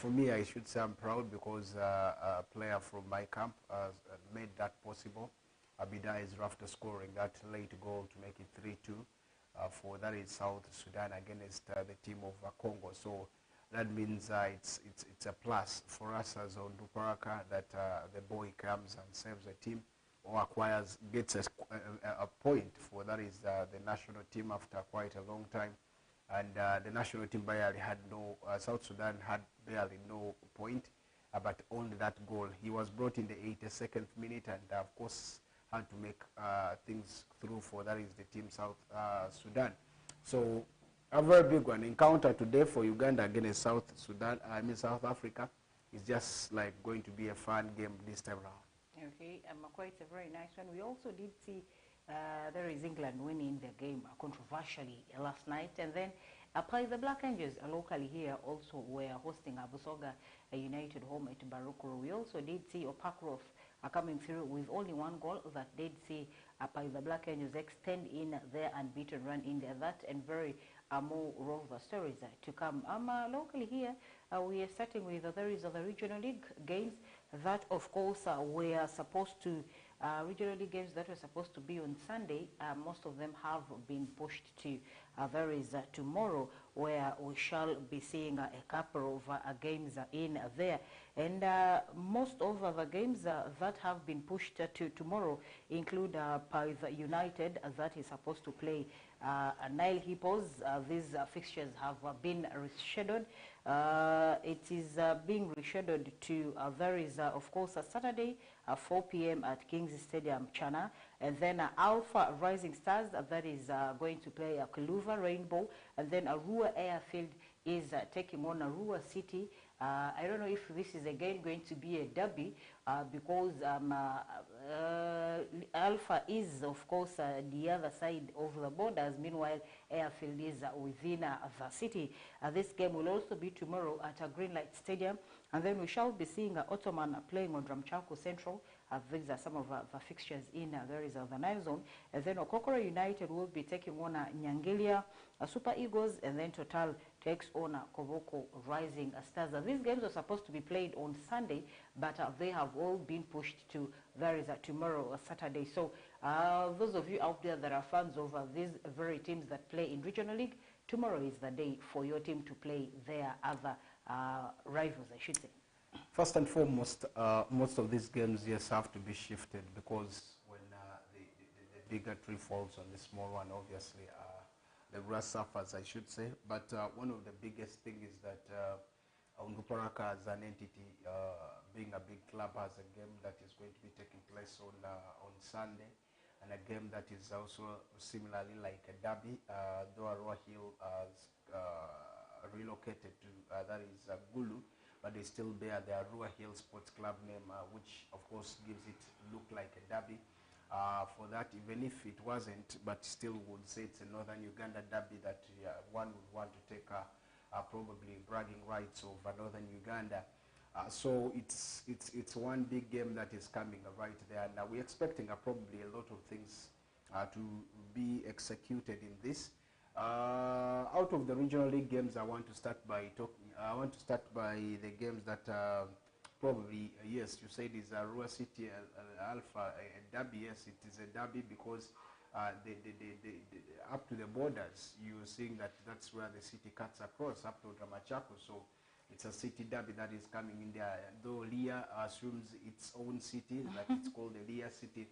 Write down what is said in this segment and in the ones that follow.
for me, I should say I'm proud because a player from my camp made that possible. Abida is after scoring that late goal to make it 3-2 for that is South Sudan against the team of Congo. So that means it's a plus for us as Onduparaka that the boy comes and saves the team or gets a point for that is the national team after quite a long time. And the national team barely had no, South Sudan had barely no point, but only that goal. He was brought in the 82nd minute and of course had to make things through for that is the team South Sudan. So a very big one. Encounter today for Uganda against South Africa is just like going to be a fun game this time around. Okay, quite a very nice one. We also did see there is England winning the game controversially last night, and then the Black Angels locally here also were hosting Busoga United home at Barukuru. We also did see Opakrov coming through with only one goal that did see the Black Angels extend in their unbeaten run in there. That and very more Rover stories to come. Locally here, we are starting with there is the regional league games that, of course, were supposed to regional league games that were supposed to be on Sunday. Most of them have been pushed to there is tomorrow, where we shall be seeing a couple of games in there. And most of the games that have been pushed to tomorrow include Paisa United that is supposed to play Nile Hippos. These fixtures have been rescheduled. It is being rescheduled to there is of course a Saturday 4 p.m. at Kings Stadium, Chana, and then Alpha Rising Stars that is going to play Kaluva Rainbow, and then Arua Airfield is taking on Arua City. I don't know if this is again going to be a derby because Alpha is, of course, the other side of the borders. Meanwhile, Airfield is within the city. This game will also be tomorrow at Greenlight Stadium. And then we shall be seeing Ottoman playing on Ramchaco Central. These are some of the fixtures in there is the Nile Zone. And then Okokoro United will be taking on Nyangelia Super Eagles, and then Total takes on Koboko Rising Stars. These games are supposed to be played on Sunday, but they have all been pushed to there is tomorrow, Saturday. So those of you out there that are fans of these very teams that play in Regional League, tomorrow is the day for your team to play their other rivals, I should say. First and foremost, most of these games, yes, have to be shifted because when the bigger tree falls on the small one, obviously, the grass suffers, I should say. But one of the biggest things is that Onduparaka as an entity, being a big club, has a game that is going to be taking place on Sunday, and a game that is also similarly like a derby, though Arua Hill has relocated to, that is Gulu, but they still bear the Arua Hill Sports Club name, which of course gives it look like a derby. For that, even if it wasn't, but still would say it's a Northern Uganda derby that one would want to take probably bragging rights over Northern Uganda. So it's one big game that is coming right there. Now we're expecting probably a lot of things to be executed in this. Out of the regional league games, I want to start by the games that probably, yes, you said is Arua City Alpha a derby. Yes, it is a derby because up to the borders, you're seeing that that's where the city cuts across up to Ramachako. So it's a city derby that is coming in there. Though Leah assumes its own city, that it's called the Leah City.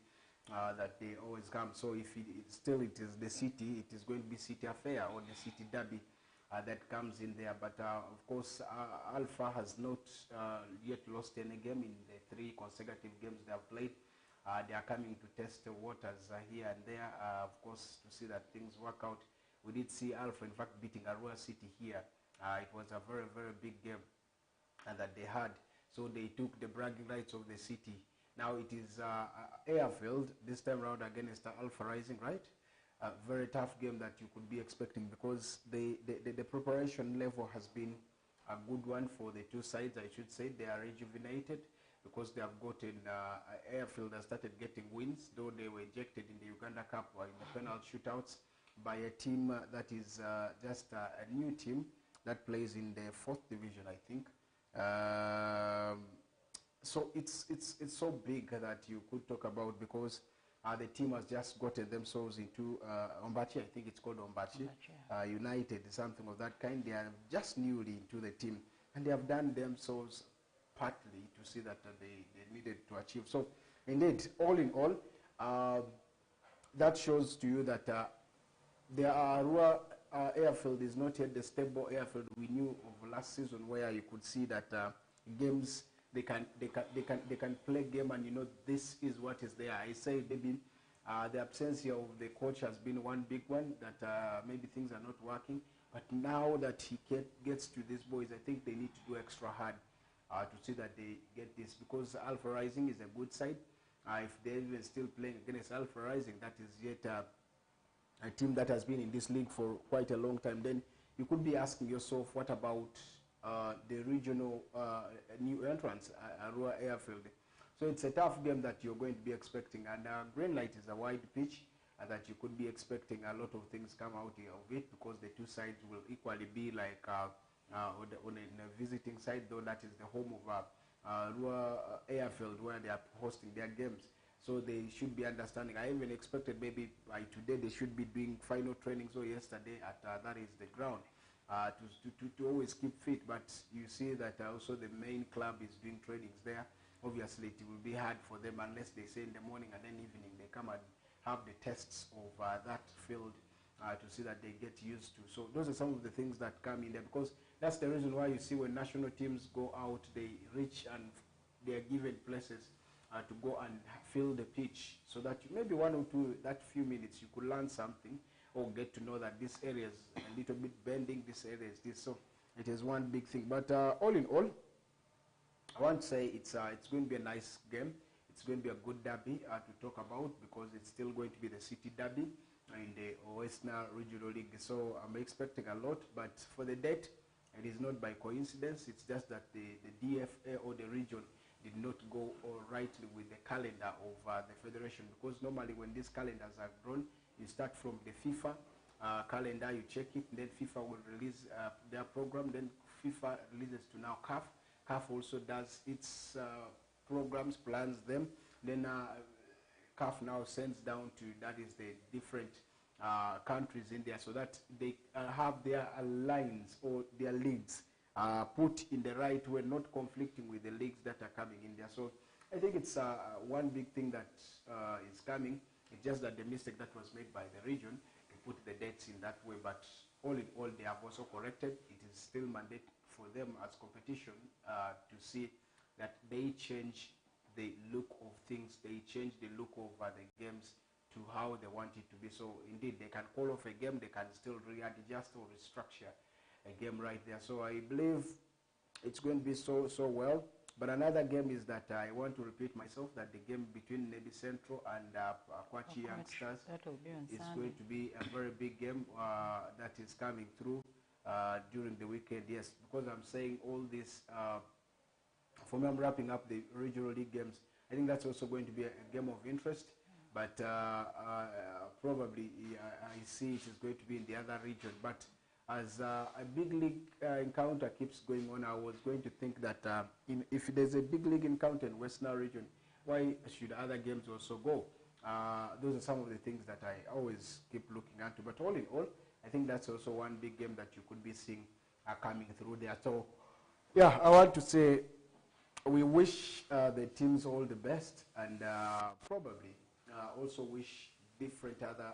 That they always come. So if it is the city, it is going to be city affair or the city derby that comes in there. But of course, Alpha has not yet lost any game in the 3 consecutive games they have played. They are coming to test the waters here and there, of course, to see that things work out. We did see Alpha, in fact, beating Arua City here. It was a very, very big game that they had. So they took the bragging rights of the city. Now it is Airfield this time around against Alpha Rising, right? A very tough game that you could be expecting because the preparation level has been a good one for the two sides, I should say. They are rejuvenated because they have gotten, Airfield has started getting wins, though they were ejected in the Uganda Cup or in the penalty shootouts by a team that is just a new team that plays in the 4th division, I think. So it's so big that you could talk about, because the team has just gotten themselves into Ombachi. I think it's called Ombachi. United, something of that kind. They are just newly into the team, and they have done themselves partly to see that they needed to achieve. So indeed, all in all, that shows to you that the Arua airfield is not yet the stable airfield we knew of last season, where you could see that games they can play game, and you know this is what is there. I say maybe the absence here of the coach has been one big one, that maybe things are not working. But now that he gets to these boys, I think they need to do extra hard to see that they get this, because Alpha Rising is a good side. If they're even still playing against Alpha Rising, that is yet a team that has been in this league for quite a long time, then you could be asking yourself, what about the regional new entrants, Arua Airfield? So it's a tough game that you're going to be expecting, and Green Light is a wide pitch that you could be expecting a lot of things come out of it, because the two sides will equally be like on a visiting side, though that is the home of Arua Airfield, where they are hosting their games. So they should be understanding. I even expected maybe by today they should be doing final trainings, or yesterday at that is the ground, to always keep fit. But you see that also the main club is doing trainings there. Obviously it will be hard for them unless they say in the morning and then evening they come and have the tests of that field to see that they get used to. So those are some of the things that come in there, because that's the reason why you see when national teams go out, they reach and they are given places to go and fill the pitch, so that maybe one or two, that few minutes, you could learn something or get to know that this area is a little bit bending, this area is this. So it is one big thing. But all in all, I want to say it's going to be a nice game. It's going to be a good derby to talk about, because it's still going to be the city derby in the Western Regional League. So I'm expecting a lot, but for the date, it is not by coincidence. It's just that the DFA or the region did not go rightly with the calendar of the federation, because normally when these calendars are drawn, you start from the FIFA calendar, you check it, and then FIFA will release their program, then FIFA releases to now CAF. CAF also does its programs, plans them, then CAF now sends down to, that is the different countries in there, so that they have their lines or their leagues put in the right way, not conflicting with the leagues that are coming in there. So I think it's one big thing that is coming. It's just that the mistake that was made by the region to put the dates in that way. But all in all, they have also corrected. It is still mandate for them as competition to see that they change the look of things. They change the look of the games to how they want it to be. So indeed, they can call off a game. They can still readjust or restructure a game right there. So I believe it's going to be so well. But another game is that I want to repeat myself, that the game between Nebi Central and Akwachi Youngsters is going to be a very big game that is coming through during the weekend. Yes, because I'm saying all this, for me, I'm wrapping up the regional league games. I think that's also going to be a game of interest. But probably I see it is going to be in the other region. But as a big league encounter keeps going on, I was going to think that if there's a big league encounter in Western region, why should other games also go? Those are some of the things that I always keep looking into. But all in all, I think that's also one big game that you could be seeing coming through there. So, yeah, I want to say we wish the teams all the best, and probably also wish different other,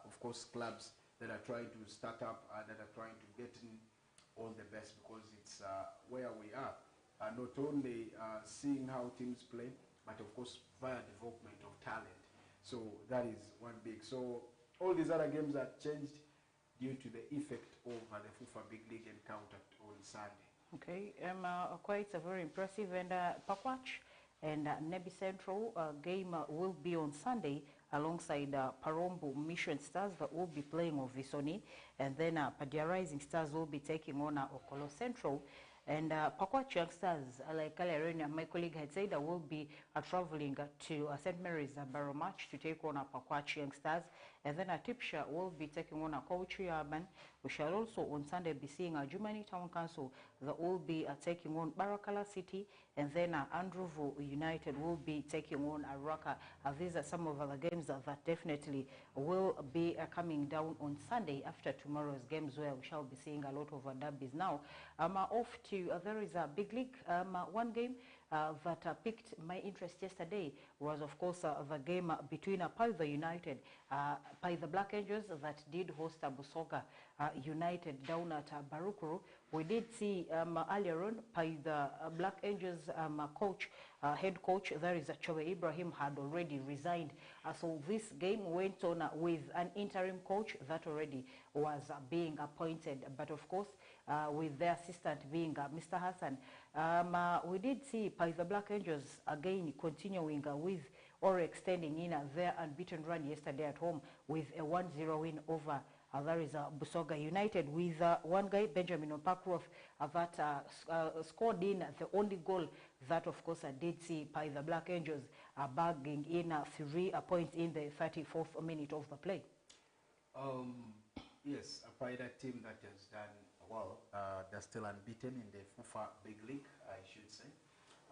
of course, clubs that are trying to start up, that are trying to get in all the best, because it's where we are. Not only seeing how teams play, but of course via development of talent. So that is one big. So all these other games are changed due to the effect of the FIFA Big League encounter on Sunday. Okay, quite very impressive. And Pakwach and Nebi Central game will be on Sunday, alongside Parombo Mission Stars that will be playing on Visoni, and then Padia Rising Stars will be taking on Okolo Central. And Pakwach Youngsters, like earlier my colleague had said, will be traveling to St. Mary's Barrow match to take on Pakwach Youngsters. And then Atipsha will be taking on Akauchi Urban. We shall also on Sunday be seeing Jumani Town Council that will be taking on Barakala City. And then Andruvu United will be taking on Araka. These are some of the games that definitely will be coming down on Sunday after tomorrow's games, where we shall be seeing a lot of derbies. Now, off to there is a big league. One game that piqued my interest yesterday was, of course, the game between Paidha United, Paidha Black Angels that did host Busoga United down at Barukuru. We did see earlier on Paidha Black Angels coach, head coach, there is Chobe Ibrahim, had already resigned. So this game went on with an interim coach that already was being appointed. But of course, with their assistant being Mr. Hassan. We did see Paidha Black Angels again continuing with or extending in their unbeaten run yesterday at home with a 1-0 win over there is Busoga United with one guy, Benjamin Opakrof, that scored in the only goal that, of course, did see Paidha Black Angels bagging in 3 points in the 34th minute of the play. Yes, a Paidha team that has done well. They're still unbeaten in the FUFA Big League, I should say.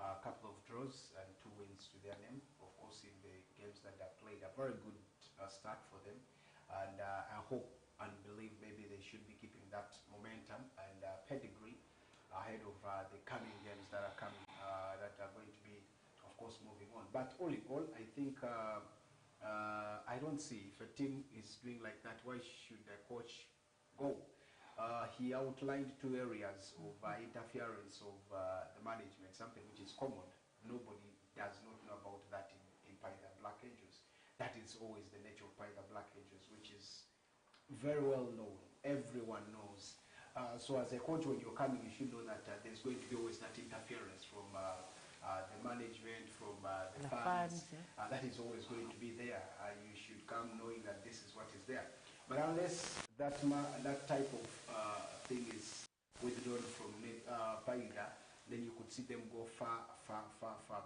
A couple of draws and 2 wins to their name, of course, in the games that they played. A very good start for them. And I hope and believe maybe they should be keeping that momentum and pedigree ahead of the coming games that are coming, that are going to be, of course, moving on. But all in all, I think I don't see if a team is doing like that, why should the coach go? He outlined 2 areas of interference of the management, something which is common. Nobody does not know about that in Paidha Black Angels. That is always the nature of Paidha Black Angels, which is very well known. Everyone knows. So as a coach, when you're coming, you should know that there's going to be always that interference from the management, from the fans. Yeah. That is always going to be there. You should come knowing that this is what is there. But unless that type of thing is withdrawn from Paidha, then you could see them go far,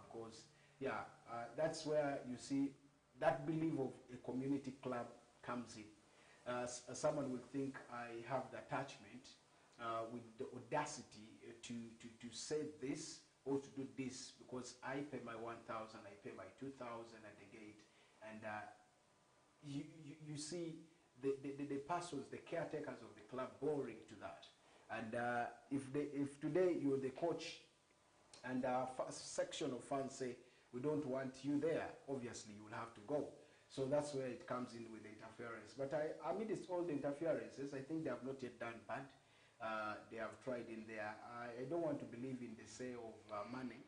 because, yeah, that's where you see that belief of a community club comes in. Someone will think I have the attachment with the audacity to say this or to do this because I pay my 1,000, I pay my 2,000 at the gate, and you see the persons, the caretakers of the club boring to that. And if today you're the coach and a section of fans say, we don't want you there, obviously you will have to go. So that's where it comes in with the interference. But amidst all the interferences, I think they have not yet done bad. They have tried in there. I don't want to believe in the sale of money,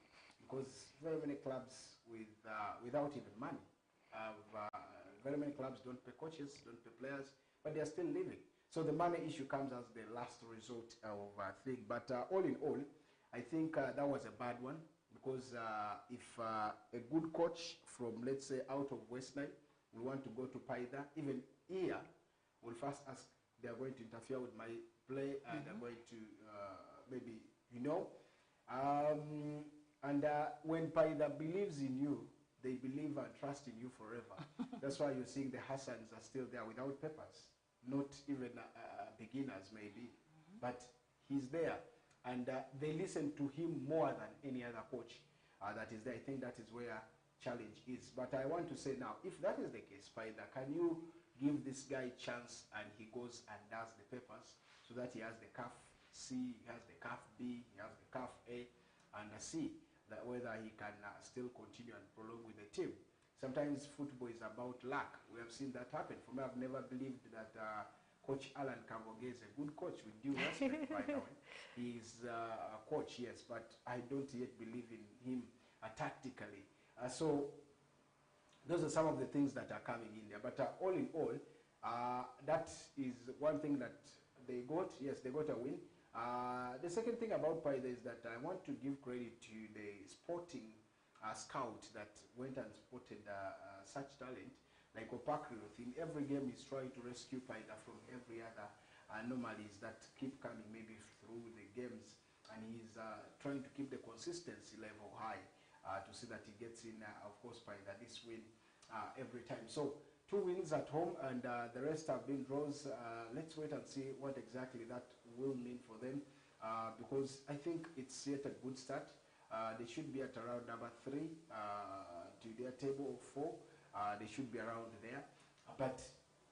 because very many clubs without even money. Very many clubs don't pay coaches, don't pay players, but they are still living. So the money issue comes as the last resort of thing. But all in all, I think that was a bad one, because if a good coach from, let's say, out of West Nile will want to go to Paidha, even here, will first ask, they are going to interfere with my play, and they're going to maybe, you know. And when Paidha believes in you, they believe and trust in you forever. That's why you're seeing the Hassans are still there without papers, not even beginners maybe, but he's there. And they listen to him more than any other coach that is there. I think that is where challenge is. But I want to say now, if that is the case, Paidha, can you give this guy a chance and he goes and does the papers so that he has the CAF C, he has the CAF B, he has the CAF A, and C, that whether he can still continue and prolong with the team. Sometimes football is about luck. We have seen that happen. For me, I've never believed that Coach Alan Kavoge is a good coach, with due respect, by the way. He is a coach, yes, but I don't yet believe in him tactically. So those are some of the things that are coming in there. But all in all, that is one thing that they got. Yes, they got a win. The second thing about Paidha is that I want to give credit to the sporting scout that went and spotted such talent. Like Opakrof, in every game he's trying to rescue Paidha from every other anomalies that keep coming maybe through the games. And he's trying to keep the consistency level high to see that he gets in, of course, Paidha this win every time. So 2 wins at home, and the rest have been draws. Let's wait and see what exactly that will mean for them, because I think it's yet a good start. They should be at around number 3 to their table of 4. They should be around there. But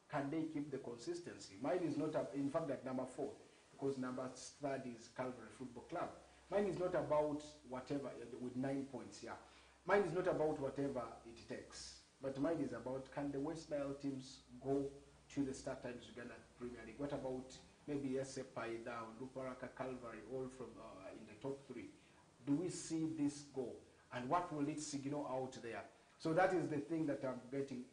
can they keep the consistency? Mine is not, in fact, at number 4, because number 3 is Calvary Football Club. Mine is not about whatever, with 9 points, yeah. Mine is not about whatever it takes. But mine is about, can the West Nile teams go to the Star Times Uganda Premier League? What about maybe SC Paida, Luparaka, Calvary, all from in the top 3? Do we see this go? And what will it signal out there? So that is the thing that I'm getting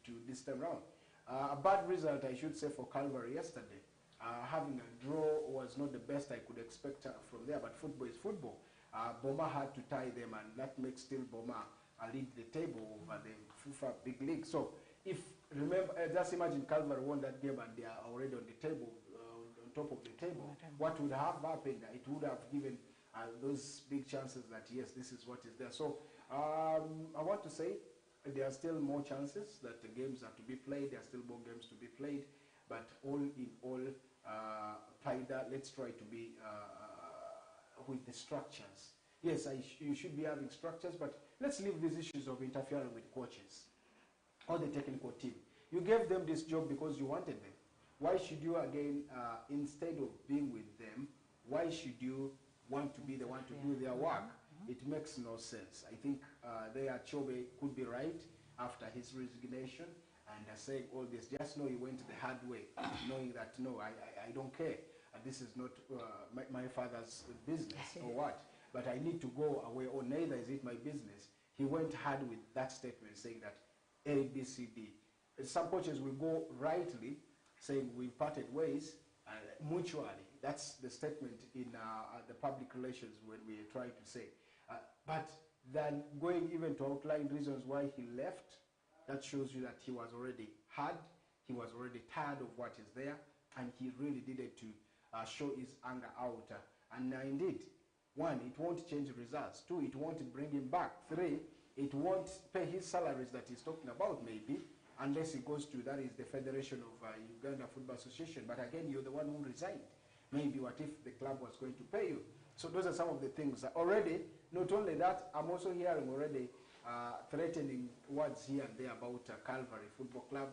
to this time round. A bad result, I should say, for Calvary yesterday. Having a draw was not the best I could expect from there, but football is football. Boma had to tie them, and that makes still Boma lead the table over the FIFA Big League. So if, remember, just imagine Calvary won that game and they are already on the table, on top of the table. What would have happened? It would have given those big chances that, yes, this is what is there. So I want to say there are still more chances that the games are to be played. There are still more games to be played. But all in all, Paida, let's try to be with the structures. Yes, you should be having structures, but let's leave these issues of interfering with coaches or the technical team. You gave them this job because you wanted them. Why should you, again, instead of being with them, why should you want to be the one to do their work? It makes no sense. I think Chobe could be right after his resignation and saying all this. Just know he went the hard way, knowing that, no, I don't care. This is not my father's business or what. But I need to go away, or neither is it my business. He went hard with that statement, saying that A, B, C, D. Some coaches will go rightly, saying we've parted ways mutually. That's the statement in the public relations when we try to say. But then going even to outline reasons why he left, that shows you that he was already hard, he was already tired of what is there, and he really needed to show his anger out. And indeed, 1, it won't change the results. 2, it won't bring him back. 3, it won't pay his salaries that he's talking about, maybe, unless he goes to, that is the Federation of Uganda Football Association. But again, you're the one who resigned. Maybe what if the club was going to pay you? So those are some of the things. Already, not only that, I'm also hearing already threatening words here and there about Calvary Football Club.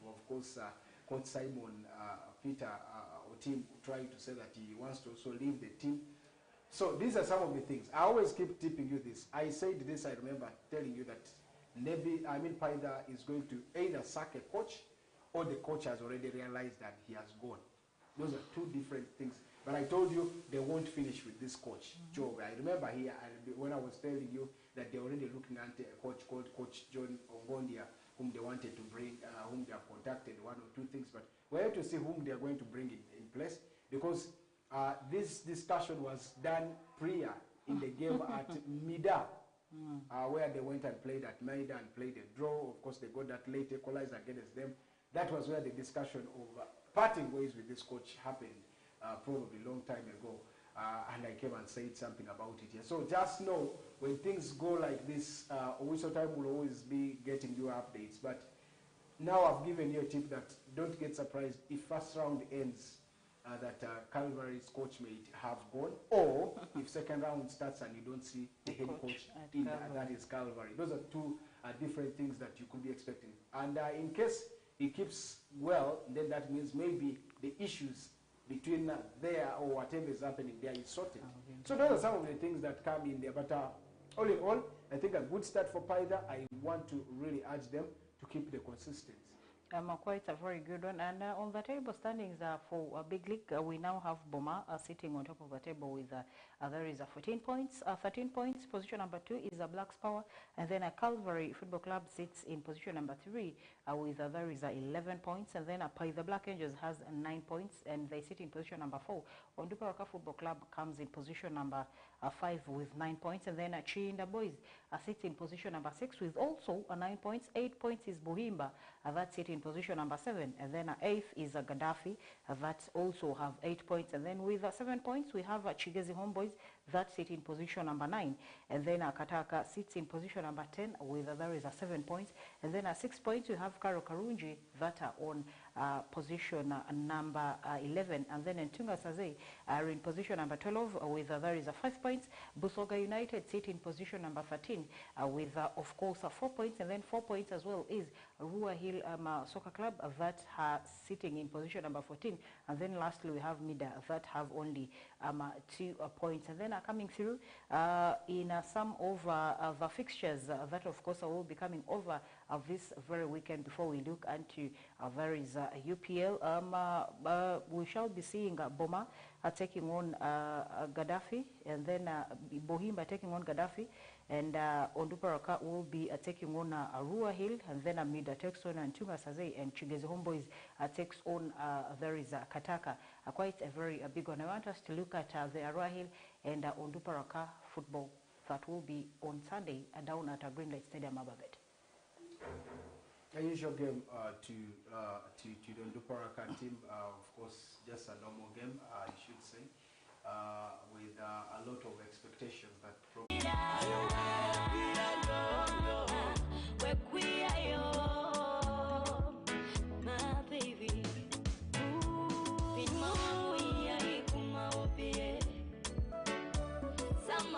Of course, Coach Simon Peter Otim trying to say that he wants to also leave the team. So these are some of the things. I always keep tipping you this. I said this, I remember telling you that Paida is going to either sack a coach or the coach has already realized that he has gone. Those are 2 different things. But I told you they won't finish with this coach, Joe. I remember here when I was telling you that they're already looking at a coach called Coach John Ongondia, whom they wanted to bring, whom they have contacted, 1 or 2 things. But we're here to see whom they are going to bring in place, because this discussion was done prior in the game at Mida, where they went and played at Mida and played a draw. Of course, they got that late equalizer against them. That was where the discussion of parting ways with this coach happened, probably a long time ago. And I came and said something about it here. So just know, when things go like this, Owiso Time will always be getting you updates. But now I've given you a tip that don't get surprised if first round ends that Calvary's coach may have gone, or if second round starts and you don't see the head coach in that is Calvary. Those are 2 different things that you could be expecting. And in case he keeps well, then that means maybe the issues between there or whatever is happening there is sorted. So those are some of the things that come in there. But all in all, I think a good start for Paida. I want to really urge them to keep the consistency. Quite a very good one. And on the table standings for a big league, we now have Boma sitting on top of the table with there is 14 points, 13 points. Position number 2 is Blacks Power, and then Calvary Football Club sits in position number 3 with there is 11 points, and then the Black Angels has 9 points, and they sit in position number 4. Onduparaka Football Club comes in position number 5 with 9 points, and then Chiinda Boys sits in position number 6 with also 9 points. 8 points is Buhimba, that sit in position number 7, and then 8th is Gaddafi, that also have 8 points, and then with 7 points we have Chigezi Homeboys that sit in position number 9, and then Kataka sits in position number 10 with there is 7 points, and then 6 points we have Karo Karunji that are on position number 11, and then Ntunga Saze are in position number 12 with there is 5 points. Busoga United sit in position number 13 with of course 4 points, and then 4 points as well is Rua Hill Soccer Club that are sitting in position number 14, and then lastly we have Mida that have only 2 points, and then are coming through in some of the fixtures that of course will be coming over this very weekend. Before we look into there is UPL, we shall be seeing Boma taking on Gaddafi, and then Bohimba taking on Gaddafi, and Onduparaka will be taking on Arua Hill, and then Amida takes on Ntunga Saze, and Chigezi Homeboys takes on there is Kataka. Quite a very big one. I want us to look at the Arua Hill and Onduparaka football that will be on Sunday down at Greenlight Stadium, Ababet. A usual game to the Onduparaka team, of course, just a normal game, you should say, with a lot of expectations that Some